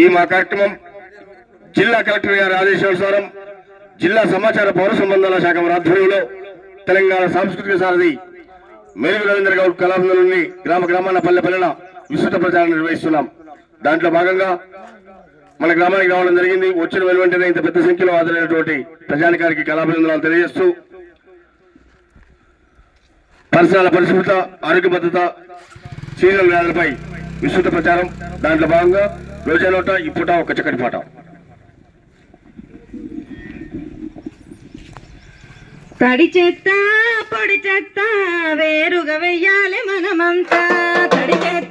ఈ మా కార్యక్రమం జిల్లా కలెక్టర్ గారి ఆదేశానుసారం జిల్లా సమాచార పౌర సంబంధాల శాఖ ఆధ్వర్యంలో తెలంగాణ సాంస్కృతిక సారథి మేరు రవీంద్ర గౌడ్ కళాభవనంలోని గ్రామ గ్రామాల పల్లె విస్తృత ప్రచారం నిర్వహిస్తున్నాం. దాంట్లో భాగంగా మన గ్రామానికి రావడం జరిగింది. వచ్చిన వెంటనే ఇంత పెద్ద సంఖ్యలో హాజరైనటువంటి ప్రజానికానికి కళాభినందనాలు తెలియజేస్తూ పరిసరాల పరిశుభ్రత, ఆరోగ్య భద్రత, సీజనల్ వ్యాధులపై విస్తృత ప్రచారం. దాంట్లో భాగంగా రోజా నోట ఈ పూట ఒక చక్కటి పాట. తడి చెత్త పొడి చెత్త వేరుగా వెయ్యాలి మనమంతా. తడి చెత్త